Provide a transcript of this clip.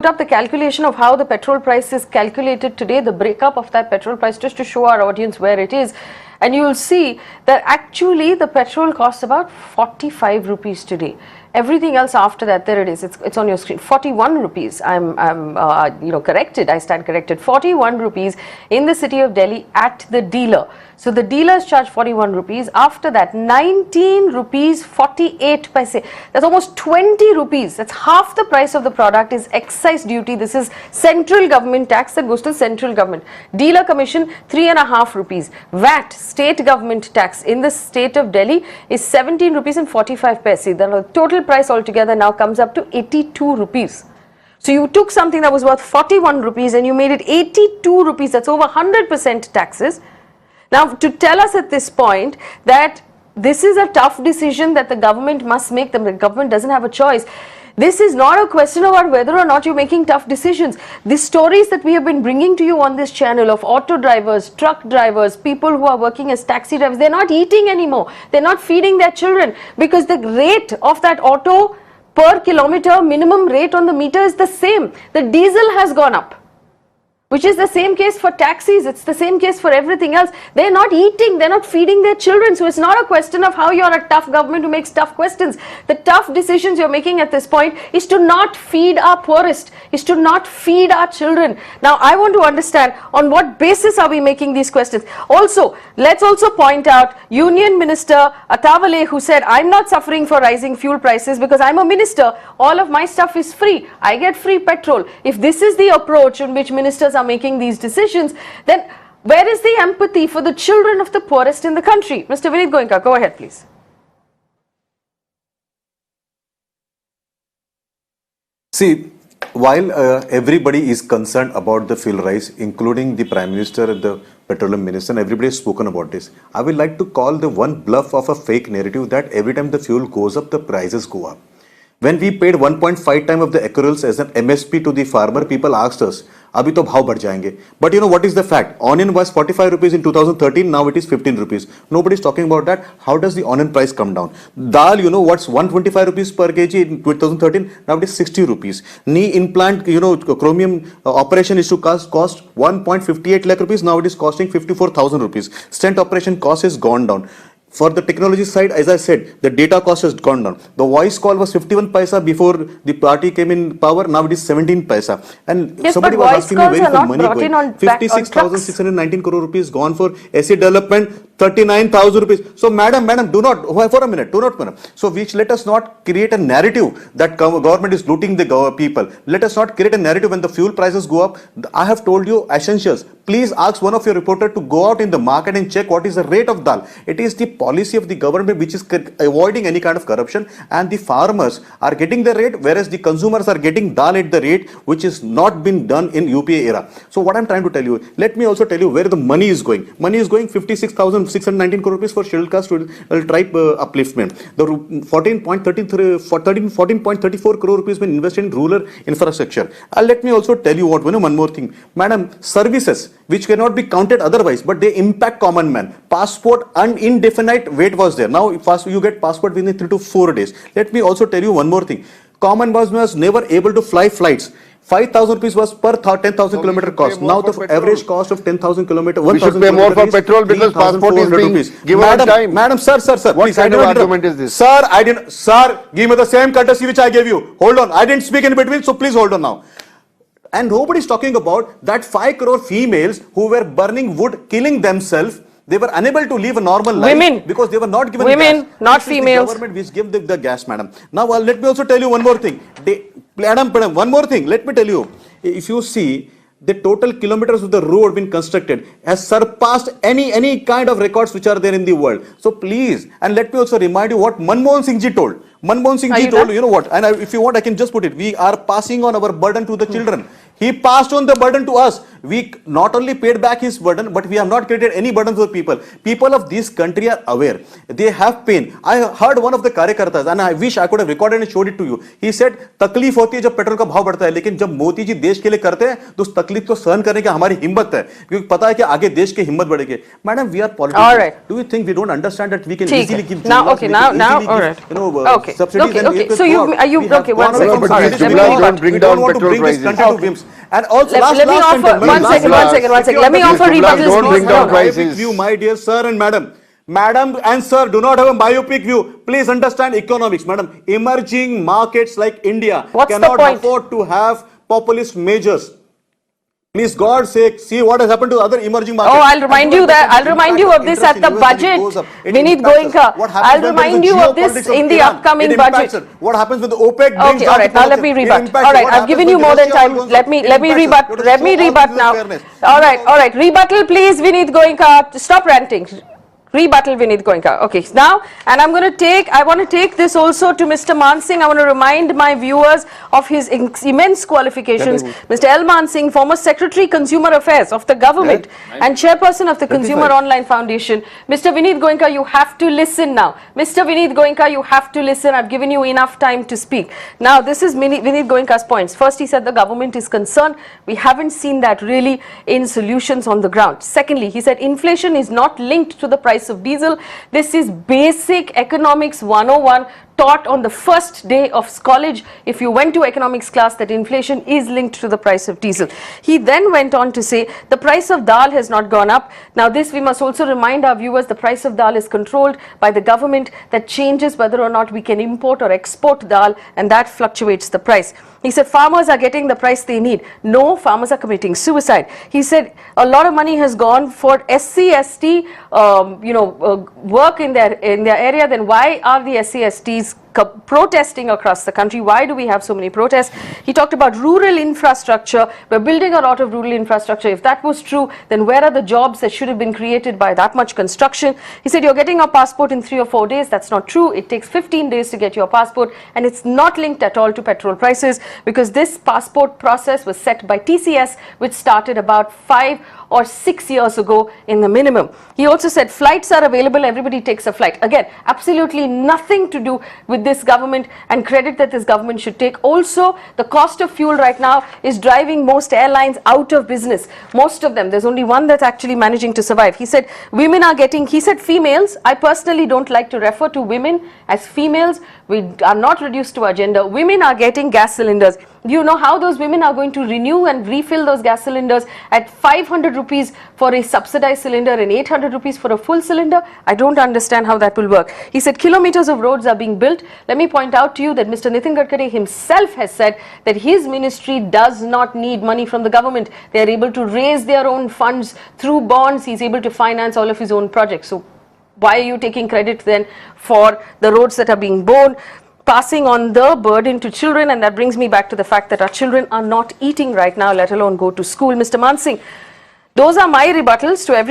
Up the calculation of how the petrol price is calculated today, the breakup of that petrol price, just to show our audience where it is, and you will see that actually the petrol costs about 45 rupees today. Everything else after that, there it is, it's on your screen, 41 rupees. I'm corrected, I stand corrected, 41 rupees in the city of Delhi at the dealer. So the dealers charge 41 rupees. After that, 19 rupees 48 paise. That's almost 20 rupees. That's half the price of the product is excise duty. This is central government tax that goes to central government. Dealer commission 3.5 rupees. VAT, state government tax in the state of Delhi is 17 rupees and 45 paise. The total price altogether now comes up to 82 rupees. So you took something that was worth 41 rupees and you made it 82 rupees. That's over 100% taxes. Now, to tell us at this point that this is a tough decision that the government must make, the government doesn't have a choice. This is not a question about whether or not you're making tough decisions. The stories that we have been bringing to you on this channel of auto drivers, truck drivers, people who are working as taxi drivers, they're not eating anymore. They're not feeding their children because the rate of that auto per kilometer minimum rate on the meter is the same. The diesel has gone up, which is the same case for taxis, it's the same case for everything else. They're not eating, they're not feeding their children. So it's not a question of how you're a tough government who makes tough questions. The tough decisions you're making at this point is to not feed our poorest, is to not feed our children. Now, I want to understand on what basis are we making these questions. Also, let's also point out Union Minister Atawale, who said, I'm not suffering for rising fuel prices because I'm a minister. All of my stuff is free. I get free petrol. If this is the approach in which ministers are making these decisions, then where is the empathy for the children of the poorest in the country? Mr. Vinit Goenka, go ahead, please. See, while everybody is concerned about the fuel rise, including the Prime Minister and the Petroleum Minister, and everybody has spoken about this, I would like to call the one bluff of a fake narrative that every time the fuel goes up, the prices go up. When we paid 1.5 times of the accruals as an MSP to the farmer, people asked us, abhi to bhav badh jayenge. But you know what is the fact? Onion was 45 rupees in 2013, now it is 15 rupees. Nobody is talking about that. How does the onion price come down? Dal, you know, what's 125 rupees per kg in 2013, now it is 60 rupees. Knee implant, you know, chromium operation is to cost 1.58 lakh rupees, now it is costing 54,000 rupees. Stent operation cost has gone down. For the technology side, as I said, the data cost has gone down. The voice call was 51 paisa before the party came in power. Now it is 17 paisa. And yes, somebody was asking me where is the money going. 56,619 crore rupees gone for SE development. 39,000 rupees. So, madam, do not, for a minute, do not. So, let us not create a narrative that government is looting the people. Let us not create a narrative when the fuel prices go up. I have told you essentials. Please ask one of your reporters to go out in the market and check what is the rate of dal. It is the policy of the government which is avoiding any kind of corruption, and the farmers are getting the rate, whereas the consumers are getting dal at the rate which is not been done in UPA era. So, what I'm trying to tell you, let me also tell you where the money is going. Money is going 56,619 crore rupees for scheduled caste tribe upliftment. The 14.34 crore rupees been invested in rural infrastructure. Let me also tell you one more thing. Madam, services which cannot be counted otherwise, but they impact common man. Passport and indefinite wait was there. Now you get passport within 3 to 4 days. Let me also tell you one more thing. Common man was never able to fly flights. 5,000 rupees was per 10,000 kilometer cost. Now the average cost of 10,000 kilometer, 1,000 we should pay more for petrol because passport is being given on time. Madam, sir, what please, kind of argument is this? Sir, give me the same courtesy which I gave you. Hold on, I didn't speak in between, so please hold on now. And nobody is talking about that 5 crore females who were burning wood, killing themselves. They were unable to live a normal life because they were not given women, gas. not females. The government which give the gas, madam. Now, let me also tell you one more thing. Madam, one more thing. Let me tell you. If you see, the total kilometers of the road been constructed has surpassed any kind of records which are there in the world. So please, and let me also remind you what Manmohan Singh ji told. Manmohan Singh ji told, you know what, and if you want, I can just put it. We are passing on our burden to the children. He passed on the burden to us. We not only paid back his burden, but we have not created any burden for people. People of this country are aware. They have pain. I heard one of the कार्यकर्ताs, and I wish I could have recorded and showed it to you. He said, तकलीफ होती है जब petrol का भाव बढ़ता है, लेकिन जब मोदी जी देश के लिए करते हैं, तो उस तकलीफ को सहन करने की हमारी हिम्मत है, क्योंकि पता है कि आगे देश की हिम्मत बढ़ेगी. Madam, we are politicians. Right. Do you think we don't understand that we can easily give now, okay, now, all right. Okay. Subsidies okay. So you okay? One second. But these Jumlas don't bring down petrol prices. And also, let me offer one second. Let me offer rebuttals. Don't bring down prices. View, my dear sir and madam. Madam and sir, do not have a myopic view. Please understand economics, madam. Emerging markets like India cannot afford to have populist measures. Please, God's sake, see what has happened to other emerging markets. Oh, I'll remind you that. I'll remind you of this at the budget. Vinit Goenka. I'll remind you of this in the upcoming budget. What happens when the OPEC? Okay, all right. Now let me rebut. All right, I've given you more than time. Let me rebut. Let me rebut now. All right. Rebuttal, please, Vinit Goenka. Stop ranting. Rebuttal, Vinit Goenka. Okay, now, and I want to take this also to Mr. Mansingh. I want to remind my viewers of his immense qualifications. Mr. L. Mansingh, former Secretary Consumer Affairs of the government and Chairperson of the Consumer Online Foundation. Mr. Vinit Goenka, you have to listen now. Mr. Vinit Goenka, you have to listen. I've given you enough time to speak. Now, this is Vinit Goenka's points. First, he said the government is concerned. We haven't seen that really in solutions on the ground. Secondly, he said inflation is not linked to the price of diesel. This is basic economics 101 taught on the first day of college if you went to economics class, that inflation is linked to the price of diesel. He then went on to say the price of dal has not gone up. Now this, we must also remind our viewers, the price of dal is controlled by the government. That changes whether or not we can import or export dal, and that fluctuates the price. He said farmers are getting the price they need. No, farmers are committing suicide. He said a lot of money has gone for SC/ST work in their area. Then why are the SC/STs protesting across the country? Why do we have so many protests? He talked about rural infrastructure. We're building a lot of rural infrastructure. If that was true, then where are the jobs that should have been created by that much construction? He said you're getting a passport in 3 or 4 days. That's not true. It takes 15 days to get your passport, and it's not linked at all to petrol prices, because this passport process was set by TCS, which started about 5 or 6 years ago in the minimum. He also said flights are available, everybody takes a flight. Again, absolutely nothing to do with this government, and credit that this government should take. Also, the cost of fuel right now is driving most airlines out of business. Most of them, there's only one that's actually managing to survive. He said women are getting, he said females, I personally don't like to refer to women as females. We are not reduced to our gender. Women are getting gas cylinders. Do you know how those women are going to renew and refill those gas cylinders at 500 rupees for a subsidized cylinder and 800 rupees for a full cylinder? I don't understand how that will work. He said kilometers of roads are being built. Let me point out to you that Mr. Nitin Gadkari himself has said that his ministry does not need money from the government. They are able to raise their own funds through bonds. He's able to finance all of his own projects. So why are you taking credit then for the roads that are being born? Passing on the burden to children, and that brings me back to the fact that our children are not eating right now, let alone go to school. Mr. Mansingh, those are my rebuttals to every